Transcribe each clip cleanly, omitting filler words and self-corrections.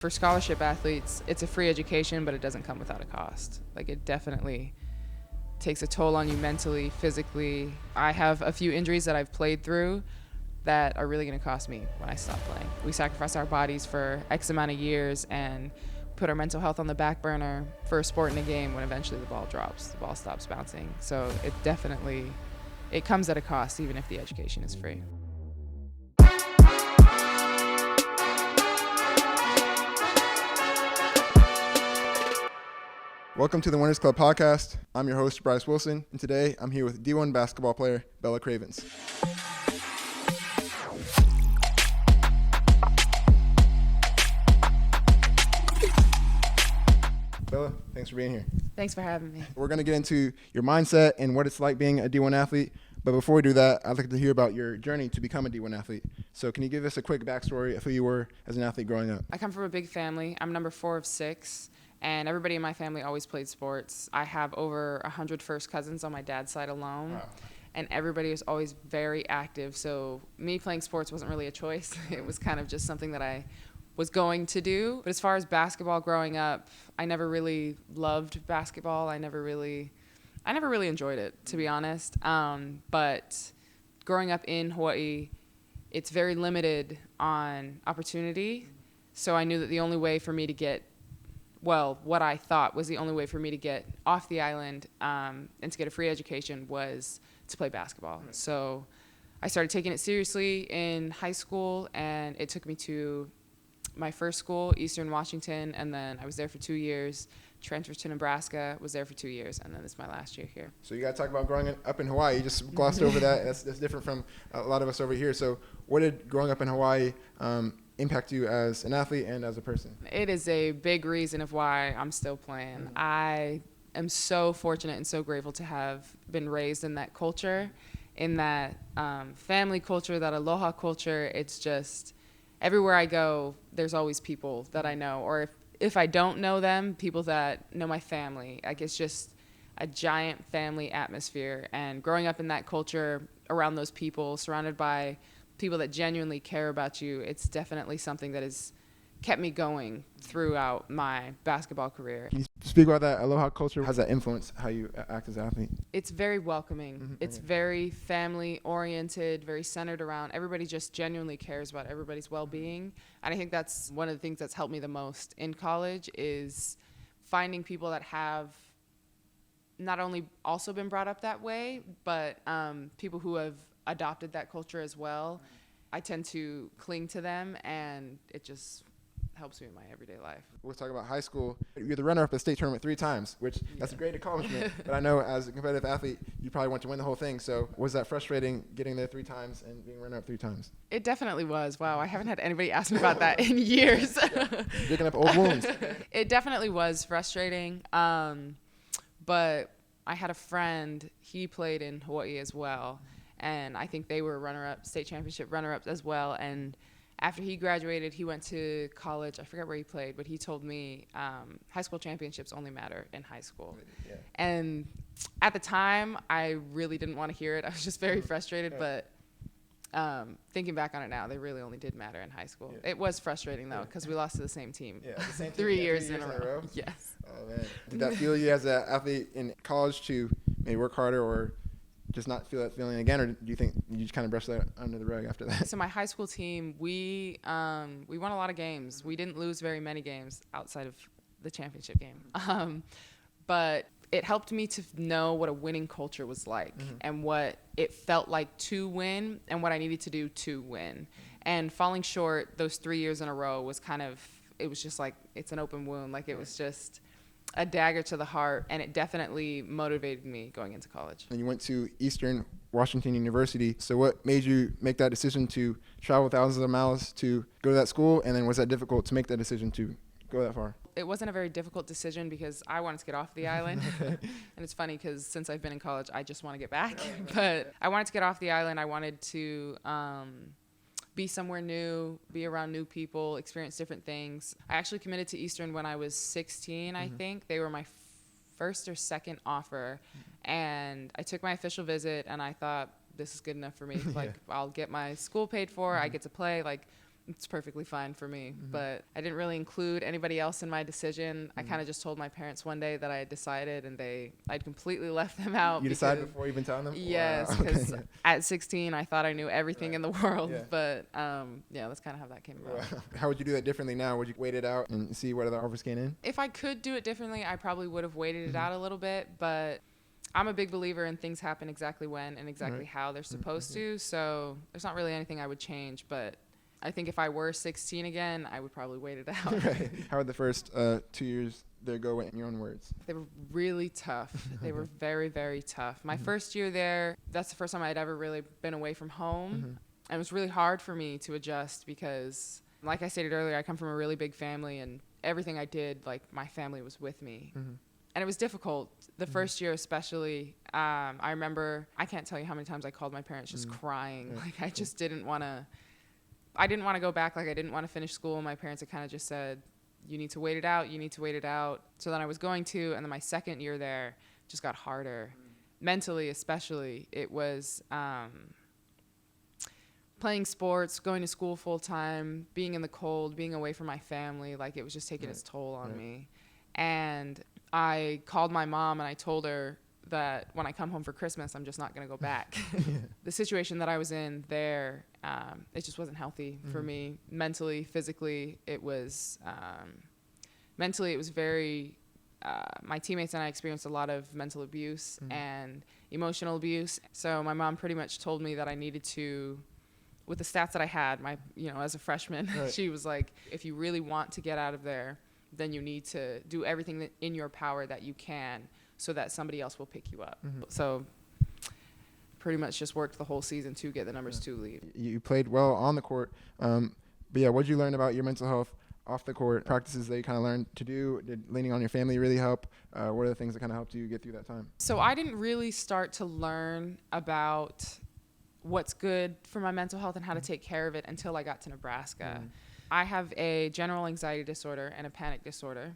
For scholarship athletes, it's a free education, but it doesn't come without a cost. Like, it definitely takes a toll on you mentally, physically. I have a few injuries that I've played through that are really going to cost me when I stop playing. We sacrifice our bodies for X amount of years and put our mental health on the back burner for a sport in a game when eventually the ball drops, the ball stops bouncing. So it comes at a cost, even if the education is free. Welcome to the Winners Club podcast. I'm your host, Bryce Wilson, and today I'm here with D1 basketball player Bella Cravens. Bella, thanks for being here. Thanks for having me. We're going to get into your mindset and what it's like being a D1 athlete. But before we do that, I'd like to hear about your journey to become a D1 athlete. So can you give us a quick backstory of who you were as an athlete growing up? I come from a big family. I'm number 4 of 6. And everybody in my family always played sports. I have over 100 first cousins on my dad's side alone. Wow. And everybody was always very active. So me playing sports wasn't really a choice. It was kind of just something that I was going to do. But as far as basketball growing up, I never really loved basketball. I never really enjoyed it, to be honest. But growing up in Hawaii, it's very limited on opportunity. So I knew that the only way for me to get what I thought was the only way for me to get off the island and to get a free education was to play basketball. Right. So I started taking it seriously in high school, and it took me to my first school, Eastern Washington, and then I was there for 2 years, transferred to Nebraska, was there for 2 years, and then this is my last year here. So you got to talk about growing up in Hawaii. You just glossed over that. That's different from a lot of us over here. So what did growing up in Hawaii impact you as an athlete and as a person? It is a big reason of why I'm still playing. Mm-hmm. I am so fortunate and so grateful to have been raised in that culture, in that family culture, that aloha culture. It's just everywhere I go, there's always people that I know, or if I don't know them, people that know my family. Like, it's just a giant family atmosphere. And growing up in that culture, around those people, surrounded by people that genuinely care about you, it's definitely something that has kept me going throughout my basketball career. Can you speak about that aloha culture? How does that influence how you act as an athlete? It's very welcoming. Mm-hmm. It's very family oriented, very centered around everybody just genuinely cares about everybody's well-being. And I think that's one of the things that's helped me the most in college is finding people that have not only also been brought up that way, but people who have adopted that culture as well. I tend to cling to them, and it just helps me in my everyday life. We'll talk about high school. You're the runner-up at the state tournament 3 times, which that's a great accomplishment. But I know as a competitive athlete, you probably want to win the whole thing. So was that frustrating getting there 3 times and being runner-up 3 times? It definitely was. Wow, I haven't had anybody ask me about that in years. Digging up old wounds. It definitely was frustrating. But I had a friend, he played in Hawaii as well. And I think they were runner-up, state championship runner-ups as well. And after he graduated, he went to college. I forget where he played, but he told me high school championships only matter in high school. Yeah. And at the time, I really didn't want to hear it. I was just very frustrated. Yeah. But thinking back on it now, they really only did matter in high school. Yeah. It was frustrating, though, because we lost to the same team. Yeah, the same team 3 years in a row. Yes. Oh, man. Did that fuel you as an athlete in college to maybe work harder or just not feel that feeling again, or do you think you just kind of brushed that under the rug after that? So my high school team, we won a lot of games. We didn't lose very many games outside of the championship game. But it helped me to know what a winning culture was like, and what it felt like to win and what I needed to do to win. And falling short those 3 years in a row was it was just like, it's an open wound. Like, it was just a dagger to the heart, and it definitely motivated me going into college. And you went to Eastern Washington University. So what made you make that decision to travel thousands of miles to go to that school? And then was that difficult to make that decision to go that far? It wasn't a very difficult decision because I wanted to get off the island. And it's funny because since I've been in college, I just want to get back. But I wanted to get off the island. I wanted to be somewhere new, be around new people, experience different things. I actually committed to Eastern when I was 16, I think. They were my first or second offer. And I took my official visit, and I thought, this is good enough for me. Like, I'll get my school paid for. I get to play. Like, it's perfectly fine for me. But I didn't really include anybody else in my decision. I kind of just told my parents one day that I had decided, and I'd completely left them out. You decided before even telling them? Yes, Wow. because Okay. at 16, I thought I knew everything in the world. Yeah. But yeah, that's kind of how that came about. Wow. How would you do that differently now? Would you wait it out and see what other offers came in? If I could do it differently, I probably would have waited it out a little bit. But I'm a big believer in things happen exactly when and exactly how they're supposed to. So there's not really anything I would change. But I think if I were 16 again, I would probably wait it out. Right. How would the first 2 years there go, in your own words? They were really tough. They were very, very tough. My first year there, that's the first time I'd ever really been away from home. And it was really hard for me to adjust because, like I stated earlier, I come from a really big family, and everything I did, like, my family was with me. And it was difficult. The first year especially, I remember, I can't tell you how many times I called my parents just crying. Like, I just didn't want to go back. Like, I didn't want to finish school. My parents had kind of just said, you need to wait it out. You need to wait it out. So then I was going to, and then my second year there just got harder. Mentally, especially, it was playing sports, going to school full time, being in the cold, being away from my family. Like, it was just taking its toll on me. And I called my mom and I told her that when I come home for Christmas, I'm just not going to go back. The situation that I was in there, it just wasn't healthy for me. Mentally, physically, it was very, my teammates and I experienced a lot of mental abuse and emotional abuse. So my mom pretty much told me that I needed to, with the stats that I had, as a freshman, she was like, if you really want to get out of there, then you need to do everything that in your power that you can so that somebody else will pick you up. So pretty much just worked the whole season to get the numbers 2 leave. You played well on the court. But yeah, what did you learn about your mental health off the court? Practices that you kind of learned to do? Did leaning on your family really help? What are the things that kind of helped you get through that time? So I didn't really start to learn about what's good for my mental health and how to take care of it until I got to Nebraska. I have a general anxiety disorder and a panic disorder.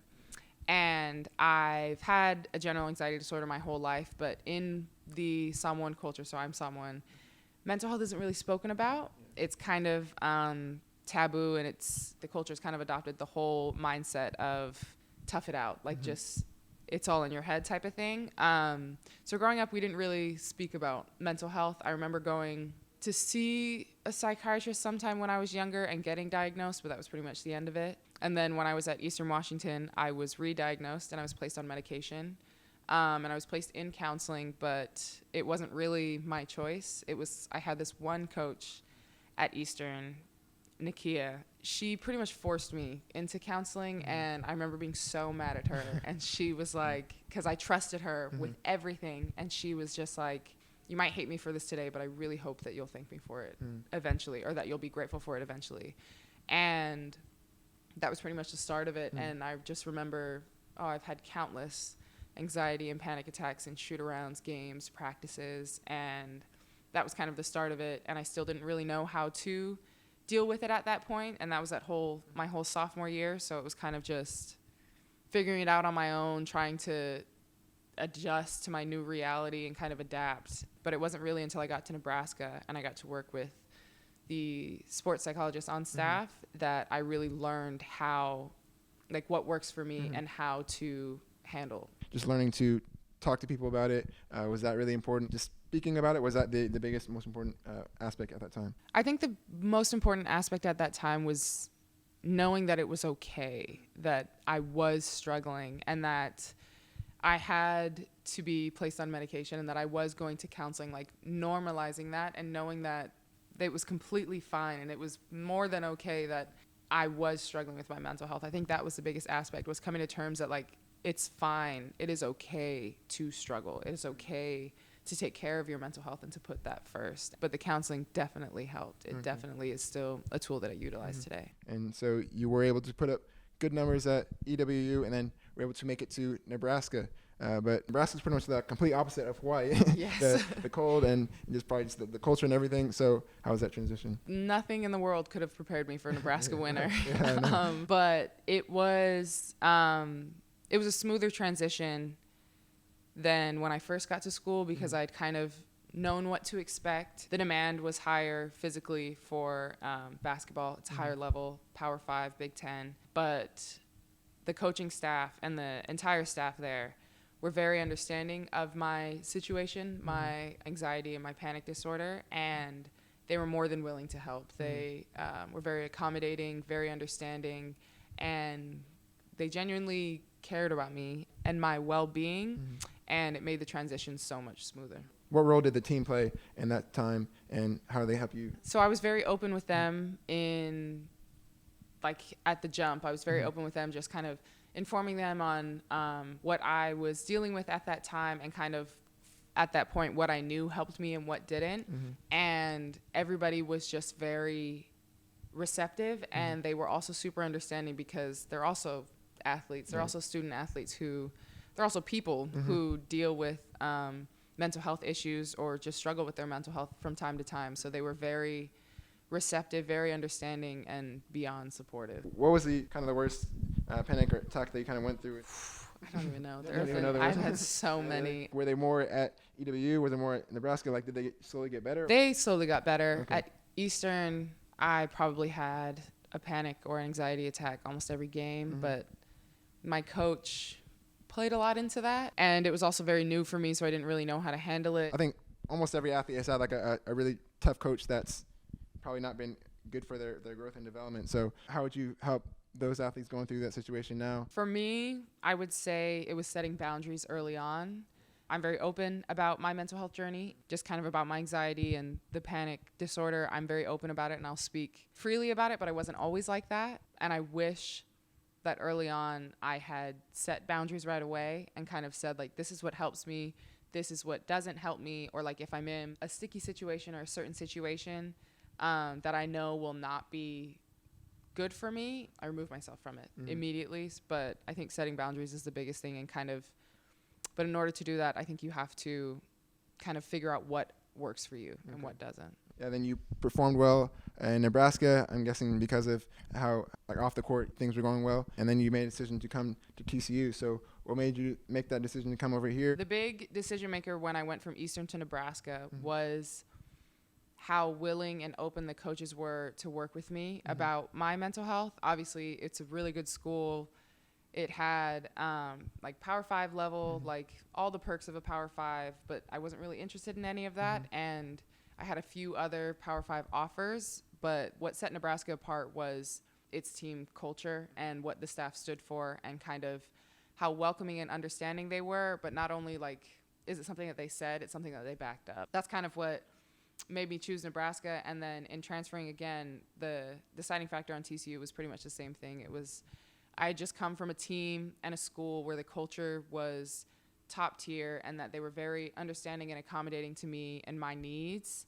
And I've had a general anxiety disorder my whole life, but in the Samoan culture, so I'm Samoan, mental health isn't really spoken about. It's kind of taboo, and the culture's kind of adopted the whole mindset of tough it out, like just it's all in your head type of thing. So growing up, we didn't really speak about mental health. I remember going to see a psychiatrist sometime when I was younger and getting diagnosed, but that was pretty much the end of it. And then when I was at Eastern Washington, I was re-diagnosed and I was placed on medication. And I was placed in counseling, but it wasn't really my choice. I had this one coach at Eastern, Nakia. She pretty much forced me into counseling, and I remember being so mad at her. And she was like, because I trusted her with everything, and she was just like, you might hate me for this today, but I really hope that you'll thank me for it eventually, or that you'll be grateful for it eventually. And that was pretty much the start of it. And I just remember, I've had countless anxiety and panic attacks and shoot-arounds, games, practices, and that was kind of the start of it. And I still didn't really know how to deal with it at that point, and that was my whole sophomore year. So it was kind of just figuring it out on my own, trying to adjust to my new reality and kind of adapt. But it wasn't really until I got to Nebraska and I got to work with the sports psychologist on staff that I really learned what works for me and how to handle. Just learning to talk to people about it, was that really important? Just speaking about it, was that the biggest, most important aspect at that time? I think the most important aspect at that time was knowing that it was okay, that I was struggling, and that I had to be placed on medication, and that I was going to counseling, like normalizing that and knowing that it was completely fine and it was more than okay that I was struggling with my mental health. I think that was the biggest aspect, was coming to terms that, like, it's fine. It is okay to struggle. It is okay to take care of your mental health and to put that first. But the counseling definitely helped. It definitely is still a tool that I utilize today. And so you were able to put up good numbers at EWU and then were able to make it to Nebraska. But Nebraska's pretty much the complete opposite of Hawaii. Yes. the cold and just probably just the culture and everything. So how was that transition? Nothing in the world could have prepared me for a Nebraska winter. Yeah, but it was a smoother transition than when I first got to school, because I'd kind of known what to expect. The demand was higher physically for basketball. It's higher level, Power 5, Big Ten. But the coaching staff and the entire staff there were very understanding of my situation, my anxiety and my panic disorder, and they were more than willing to help. They were very accommodating, very understanding, and they genuinely cared about me and my well-being, and it made the transition so much smoother. What role did the team play in that time, and how did they help you? So I was very open with them in, like, at the jump. I was very open with them, just kind of informing them on what I was dealing with at that time, and kind of at that point what I knew helped me and what didn't. And everybody was just very receptive, and they were also super understanding, because they're also athletes. They're also student athletes they're also people who deal with mental health issues or just struggle with their mental health from time to time. So they were very receptive, very understanding, and beyond supportive. What was the kind of the worst panic or attack that you kind of went through? I don't even know. I've had so many. Were they more at EWU? Was it more at Nebraska? Like, did they slowly get better? They slowly got better. Okay. At Eastern, I probably had a panic or anxiety attack almost every game, but my coach played a lot into that, and it was also very new for me, so I didn't really know how to handle it. I think almost every athlete has had like a really tough coach that's probably not been good for their growth and development. So how would you help those athletes going through that situation now? For me, I would say it was setting boundaries early on. I'm very open about my mental health journey, just kind of about my anxiety and the panic disorder. I'm very open about it, and I'll speak freely about it, but I wasn't always like that. And I wish that early on I had set boundaries right away and kind of said, like, this is what helps me, this is what doesn't help me, or like if I'm in a sticky situation or a certain situation that I know will not be good for me, I remove myself from it immediately. But I think setting boundaries is the biggest thing, and kind of, but in order to do that, I think you have to kind of figure out what works for you and what doesn't. Yeah, then you performed well in Nebraska, I'm guessing because of how, like, off the court things were going well, and then you made a decision to come to TCU. So what made you make that decision to come over here? The big decision maker when I went from Eastern to Nebraska was how willing and open the coaches were to work with me about my mental health. Obviously, it's a really good school. It had like Power 5 level, like all the perks of a Power 5, but I wasn't really interested in any of that. And I had a few other Power 5 offers, but what set Nebraska apart was its team culture and what the staff stood for, and kind of how welcoming and understanding they were. But not only, like, is it something that they said, it's something that they backed up. That's kind of what made me choose Nebraska. And then in transferring again, the deciding factor on TCU was pretty much the same thing. It was, I had just come from a team and a school where the culture was top tier, and that they were very understanding and accommodating to me and my needs,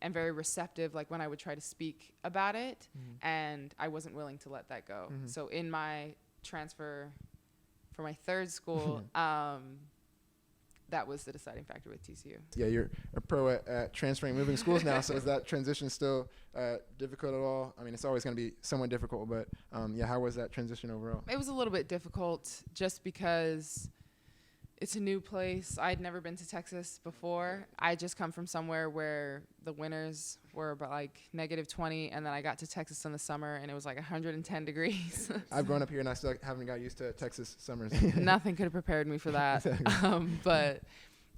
and very receptive, like when I would try to speak about it, and I wasn't willing to let that go. So in my transfer for my third school, that was the deciding factor with TCU. Yeah, you're a pro at transferring, moving schools now. So is that transition still difficult at all? I mean, it's always going to be somewhat difficult, but yeah, how was that transition overall? It was a little bit difficult just because it's a new place. I'd never been to Texas before. I just come from somewhere where the winters were about like -20, and then I got to Texas in the summer and it was like 110 degrees. I've grown up here and I still haven't got used to Texas summers. Nothing could have prepared me for that. But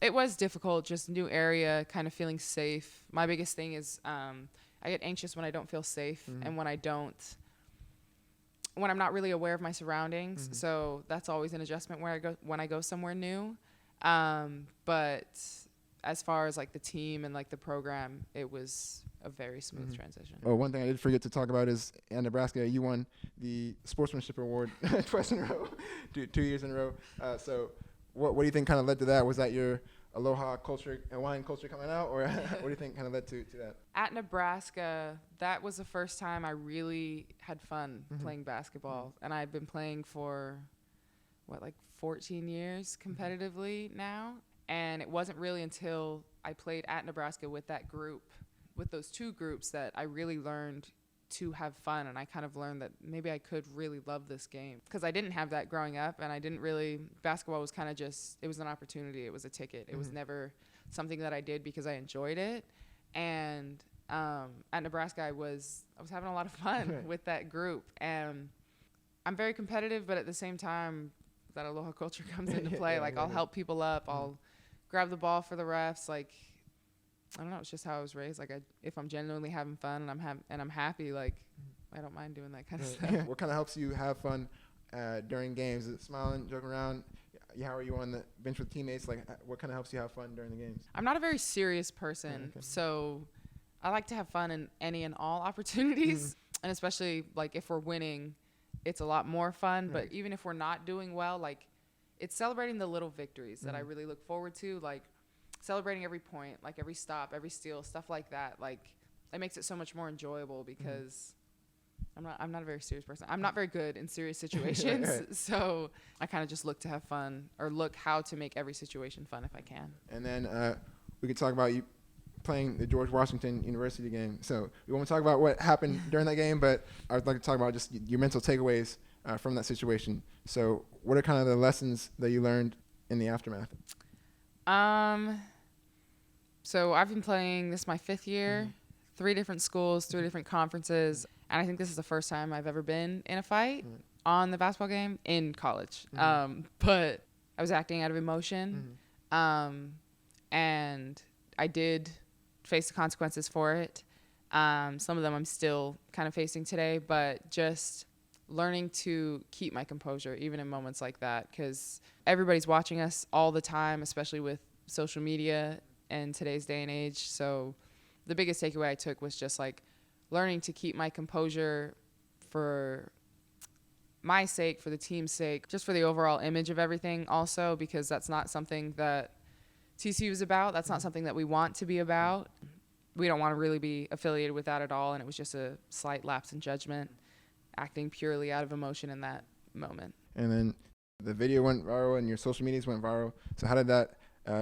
it was difficult, just new area, kind of feeling safe. My biggest thing is I get anxious when I don't feel safe, and when I'm not really aware of my surroundings. So that's always an adjustment when I go somewhere new. But as far as like the team and like the program, it was a very smooth transition. Oh, one thing I did forget to talk about is in Nebraska, you won the Sportsmanship Award twice in a row, 2 years in a row. So what do you think kind of led to that? Was that your Aloha culture and wine culture coming out, or what do you think kind of led to that? At Nebraska, that was the first time I really had fun playing basketball. And I've been playing for, 14 years competitively now. And it wasn't really until I played at Nebraska with that group, with those two groups, that I really learned to have fun. And I kind of learned that maybe I could really love this game, because I didn't have that growing up, and I didn't really, basketball was kind of just, it was an opportunity. It was a ticket. It was never something that I did because I enjoyed it. And at Nebraska, I was having a lot of fun with that group. And I'm very competitive, but at the same time, that aloha culture comes into play. I'll help people up. I'll grab the ball for the refs. Like, I don't know. It's just how I was raised. Like, if I'm genuinely having fun and I'm happy, like, I don't mind doing that kind of stuff. What kind of helps you have fun during games? Is it smiling, joking around? How are you on the bench with teammates? Like, what kind of helps you have fun during the games? I'm not a very serious person, so I like to have fun in any and all opportunities. And especially, like, if we're winning, it's a lot more fun. But even if we're not doing well, like, it's celebrating the little victories that I really look forward to, like celebrating every point, like every stop, every steal, stuff like that. Like, it makes it so much more enjoyable because I'm not a very serious person. I'm not very good in serious situations. So I kind of just look to have fun, or look how to make every situation fun if I can. And then we could talk about you playing the George Washington University game. So we won't talk about what happened during that game, but I would like to talk about just your mental takeaways from that situation. So what are kind of the lessons that you learned in the aftermath? So I've been playing, this is my 5th year, 3 different schools, 3 different conferences. And I think this is the first time I've ever been in a fight on the basketball game in college. But I was acting out of emotion. And I did face the consequences for it. Some of them I'm still kind of facing today, but just learning to keep my composure even in moments like that, because everybody's watching us all the time, especially with social media and today's day and age. So the biggest takeaway I took was just like learning to keep my composure for my sake, for the team's sake, just for the overall image of everything also, because that's not something that TCU is about. That's not something that we want to be about. We don't want to really be affiliated with that at all. And it was just a slight lapse in judgment, acting purely out of emotion in that moment. And then the video went viral and your social medias went viral. So how did that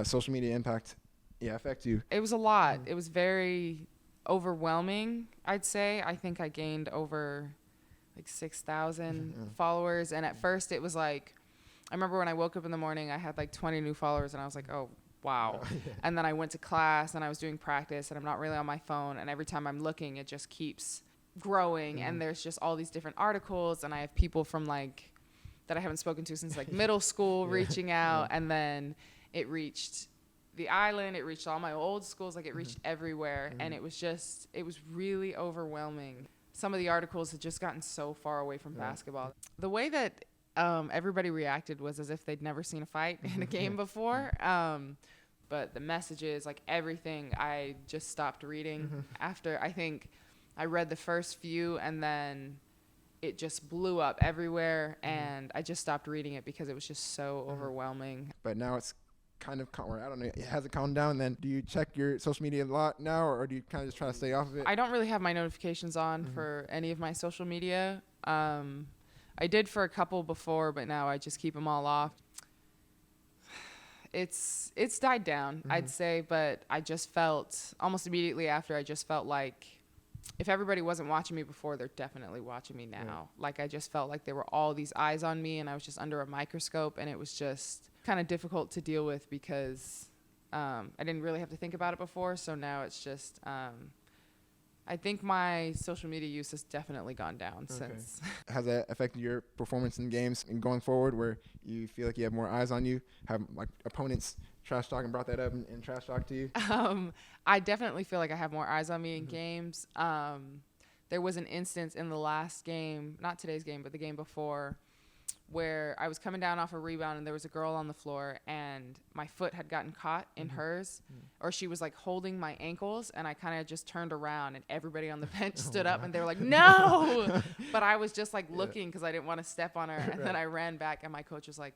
social media affect you? It was a lot. It was very overwhelming, I'd say. I think I gained over like 6,000 followers. And at first it was like, I remember when I woke up in the morning, I had like 20 new followers and I was like, oh, wow. And then I went to class and I was doing practice and I'm not really on my phone. And every time I'm looking, it just keeps growing. And there's just all these different articles. And I have people from like, that I haven't spoken to since like middle school reaching out. And then it reached the island, it reached all my old schools, like it reached everywhere. And it was really overwhelming. Some of the articles had just gotten so far away from basketball. The way that everybody reacted was as if they'd never seen a fight in a game before. But the messages, like everything, I just stopped reading after. I think I read the first few and then it just blew up everywhere. And I just stopped reading it because it was just so overwhelming. But now it's kind of, I don't know, has it calmed down? Then do you check your social media a lot now, or do you kind of just try to stay off of it? I don't really have my notifications on for any of my social media. I did for a couple before, but now I just keep them all off. It's died down, I'd say, but I just felt almost immediately after, I just felt like if everybody wasn't watching me before, they're definitely watching me now. Like I just felt like there were all these eyes on me and I was just under a microscope, and it was just kind of difficult to deal with because I didn't really have to think about it before. So now it's just, I think my social media use has definitely gone down since. Has that affected your performance in games and going forward, where you feel like you have more eyes on you? Have like opponents trash talk and brought that up and trash talk to you? I definitely feel like I have more eyes on me in games. There was an instance in the last game, not today's game, but the game before, where I was coming down off a rebound and there was a girl on the floor and my foot had gotten caught in hers, or she was like holding my ankles, and I kind of just turned around and everybody on the bench stood up and they were like, no, but I was just like looking because I didn't want to step on her. And then I ran back and my coach was like,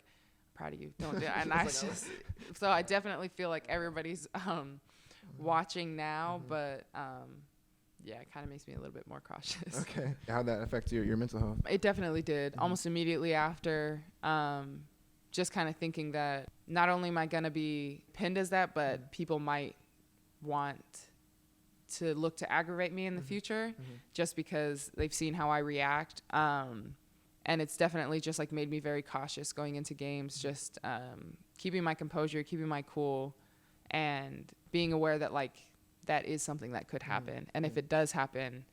proud of you, don't do it. And I just, so I definitely feel like everybody's watching now, but yeah, it kind of makes me a little bit more cautious. Okay. How'd that affect your mental health? It definitely did. Almost immediately after, just kind of thinking that not only am I going to be pinned as that, but people might want to look to aggravate me in the future just because they've seen how I react. And it's definitely just like made me very cautious going into games, just keeping my composure, keeping my cool, and being aware that like that is something that could happen. And if it does happen,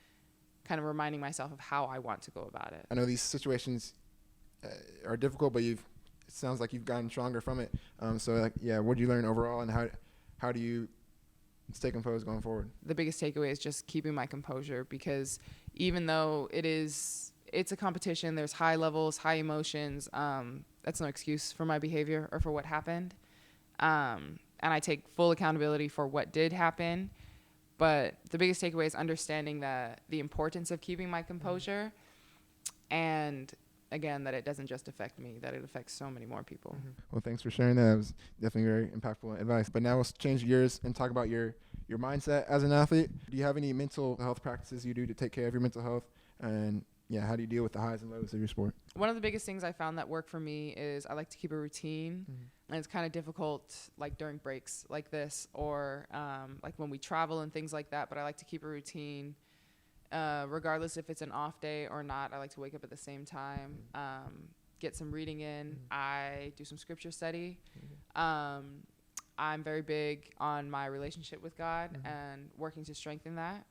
kind of reminding myself of how I want to go about it. I know these situations are difficult, but it sounds like you've gotten stronger from it. So like, yeah, what did you learn overall, and how do you stay composed going forward? The biggest takeaway is just keeping my composure, because even though it's a competition, there's high levels, high emotions. That's no excuse for my behavior or for what happened. And I take full accountability for what did happen. But the biggest takeaway is understanding that the importance of keeping my composure, and again, that it doesn't just affect me, that it affects so many more people. Well, thanks for sharing that. That was definitely very impactful advice. But now let's change gears and talk about your mindset as an athlete. Do you have any mental health practices you do to take care of your mental health? And yeah, how do you deal with the highs and lows of your sport? One of the biggest things I found that work for me is I like to keep a routine. And it's kind of difficult like during breaks like this, or like when we travel and things like that, but I like to keep a routine. Regardless if it's an off day or not, I like to wake up at the same time, get some reading in. I do some scripture study. I'm very big on my relationship with God and working to strengthen that.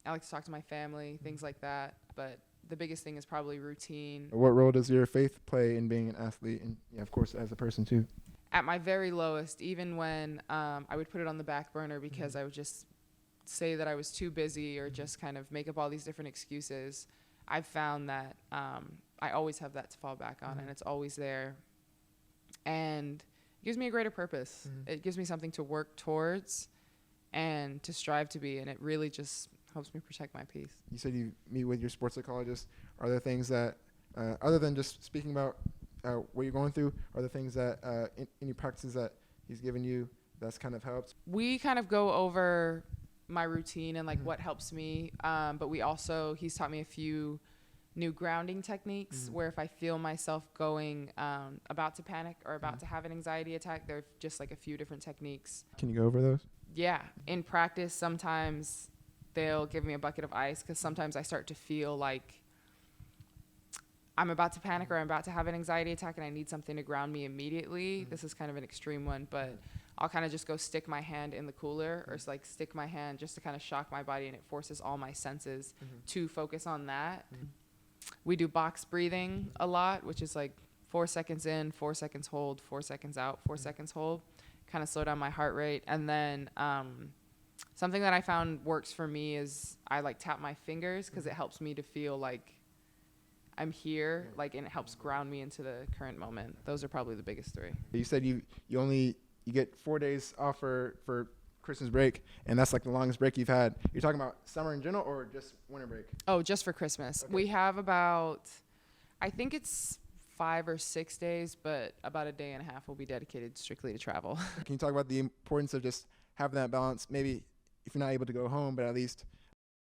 I like to talk to my family, things like that. But the biggest thing is probably routine. What role does your faith play in being an athlete, and yeah, of course, as a person too? At my very lowest, even when I would put it on the back burner because I would just say that I was too busy or just kind of make up all these different excuses, I've found that I always have that to fall back on, and it's always there. And it gives me a greater purpose. It gives me something to work towards and to strive to be, and it really just helps me protect my peace. You said you meet with your sports psychologist. Are there things that, other than just speaking about what you're going through, are there things that, any practices that he's given you that's kind of helped? We kind of go over my routine and like what helps me, but he's taught me a few new grounding techniques where if I feel myself going about to panic or about to have an anxiety attack, there are just like a few different techniques. Can you go over those? Yeah. In practice, sometimes they'll give me a bucket of ice because sometimes I start to feel like I'm about to panic or I'm about to have an anxiety attack and I need something to ground me immediately. This is kind of an extreme one, but I'll kind of just go stick my hand in the cooler or like stick my hand just to kind of shock my body, and it forces all my senses to focus on that. We do box breathing a lot, which is like 4 seconds in, 4 seconds hold, 4 seconds out, 4 seconds hold, kind of slow down my heart rate. And then something that I found works for me is I like tap my fingers because it helps me to feel like I'm here, like, and it helps ground me into the current moment. Those are probably the biggest three. You said you get 4 days off for Christmas break, and that's like the longest break you've had. You're talking about summer in general or just winter break? Oh, just for Christmas. Okay. We have about, I think it's 5 or 6 days, but about a day and a half will be dedicated strictly to travel. Can you talk about the importance of just having that balance? Maybe if you're not able to go home, but at least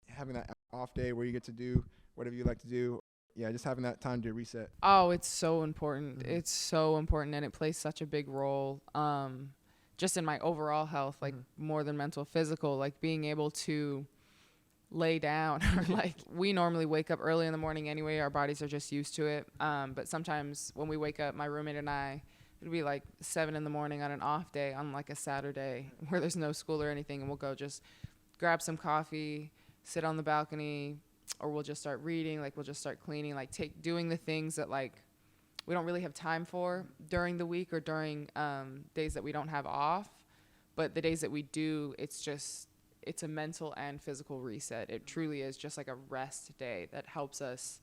having that off day where you get to do whatever you like to do. Yeah, just having that time to reset. Oh, it's so important. It's so important, and it plays such a big role just in my overall health, like more than mental, physical, like being able to lay down. Or like we normally wake up early in the morning anyway. Our bodies are just used to it. But sometimes when we wake up, my roommate and I, it'd be like 7 in the morning on an off day on like a Saturday where there's no school or anything, and we'll go just grab some coffee, sit on the balcony, or we'll just start reading, like we'll just start cleaning, like doing the things that like we don't really have time for during the week or during days that we don't have off. But the days that we do, it's a mental and physical reset. It truly is just like a rest day that helps us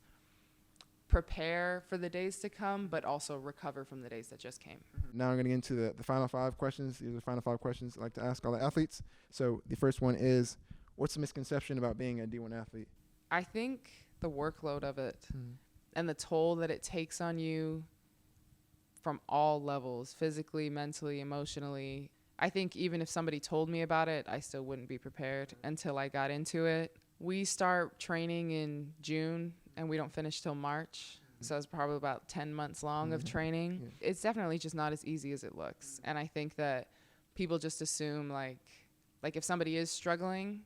prepare for the days to come, but also recover from the days that just came. Now I'm going to get into the final 5 questions. These are the final 5 questions I like to ask all the athletes. So the first one is, what's the misconception about being a D1 athlete? I think the workload of it and the toll that it takes on you from all levels, physically, mentally, emotionally. I think even if somebody told me about it, I still wouldn't be prepared until I got into it. We start training in June and we don't finish till March. So it's probably about 10 months long of training. Yeah. It's definitely just not as easy as it looks. And I think that people just assume like if somebody is struggling,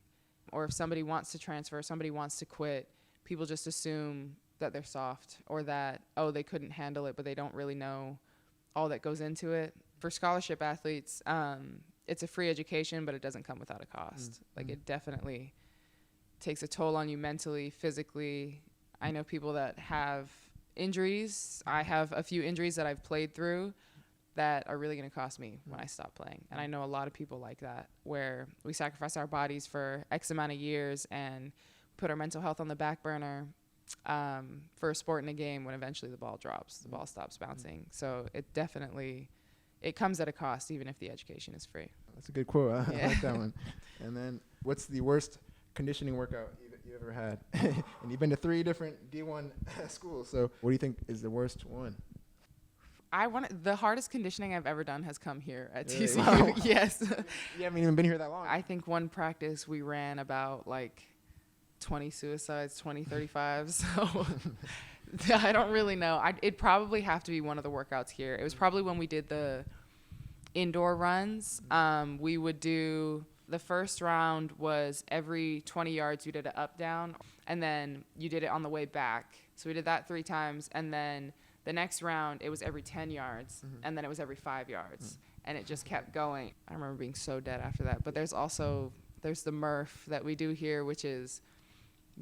or if somebody wants to transfer, somebody wants to quit, people just assume that they're soft or that, oh, they couldn't handle it, but they don't really know all that goes into it. For scholarship athletes, it's a free education, but it doesn't come without a cost. Like it definitely takes a toll on you mentally, physically. I know people that have injuries. I have a few injuries that I've played through that are really going to cost me when I stop playing. And I know a lot of people like that, where we sacrifice our bodies for X amount of years and put our mental health on the back burner for a sport in a game when eventually the ball drops, the ball stops bouncing. So it comes at a cost, even if the education is free. That's a good quote. I like that one. And then what's the worst conditioning workout you've ever had? And you've been to 3 different D1 schools. So what do you think is the worst one? The hardest conditioning I've ever done has come here at Really? TCU. Wow. Yes. You haven't even been here that long. I think one practice we ran about like 20 suicides, 20 35s. So I don't really know. It'd probably have to be one of the workouts here. It was probably when we did the indoor runs. We would do, the first round was every 20 yards you did an up down, and then you did it on the way back. So we did that 3 times, and then the next round it was every 10 yards, and then it was every 5 yards, and it just kept going. I remember being so dead after that. But there's the Murph that we do here, which is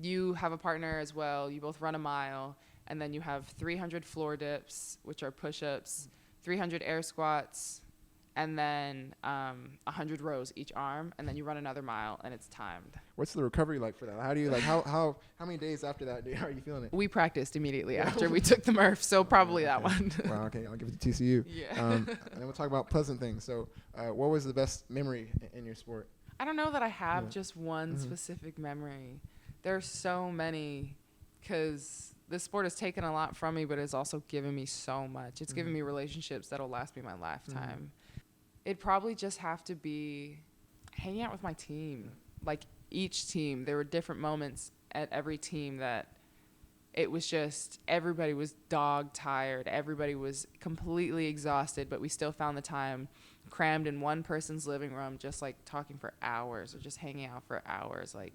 you have a partner as well. You both run a mile, and then you have 300 floor dips, which are push-ups, 300 air squats, and then 100 rows each arm, and then you run another mile, and it's timed. What's the recovery like for that? How do you how many days after that are you feeling it? We practiced immediately after we took the Murph, so probably that one. Wow, okay, I'll give it to TCU. Yeah. And then we'll talk about pleasant things. So what was the best memory in your sport? I don't know that I have just one specific memory. There's so many, because this sport has taken a lot from me, but it's also given me so much. It's given me relationships that'll last me my lifetime. It'd probably just have to be hanging out with my team. Like each team, there were different moments at every team that it was just, everybody was dog tired. Everybody was completely exhausted, but we still found the time crammed in one person's living room, just like talking for hours or just hanging out for hours. Like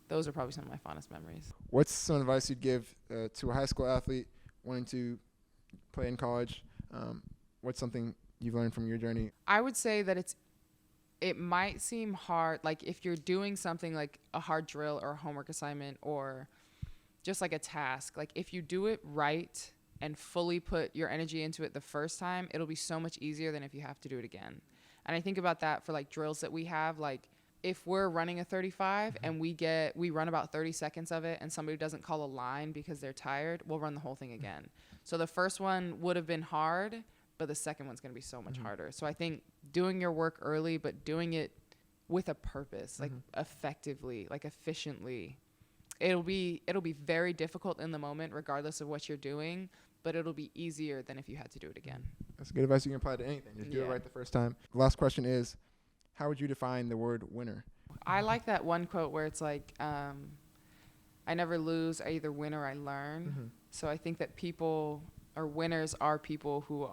those are probably some of my fondest memories. What's some advice you'd give to a high school athlete wanting to play in college? What's something you've learned from your journey? I would say that it might seem hard, like if you're doing something like a hard drill or a homework assignment or just like a task, like if you do it right and fully put your energy into it the first time, it'll be so much easier than if you have to do it again. And I think about that for like drills that we have, like if we're running a 35 and we run about 30 seconds of it and somebody doesn't call a line because they're tired, we'll run the whole thing again. So the first one would have been hard, but the second one's going to be so much harder. So I think doing your work early, but doing it with a purpose, like effectively, like efficiently. It'll be very difficult in the moment, regardless of what you're doing, but it'll be easier than if you had to do it again. That's good advice you can apply to anything. Just do it right the first time. The last question is, how would you define the word winner? I like that one quote where it's like, I never lose, I either win or I learn. So I think that winners are people who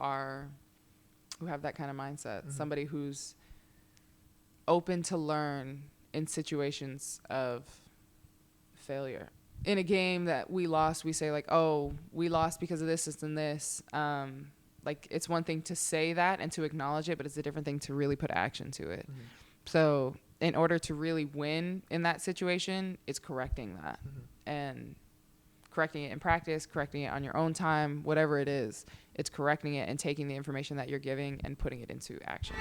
have that kind of mindset. Somebody who's open to learn in situations of failure. In a game that we lost, we say like, oh, we lost because of this and this. Like it's one thing to say that and to acknowledge it, but it's a different thing to really put action to it. So in order to really win in that situation, it's correcting that and correcting it in practice, correcting it on your own time, whatever it is. It's correcting it and taking the information that you're giving and putting it into action.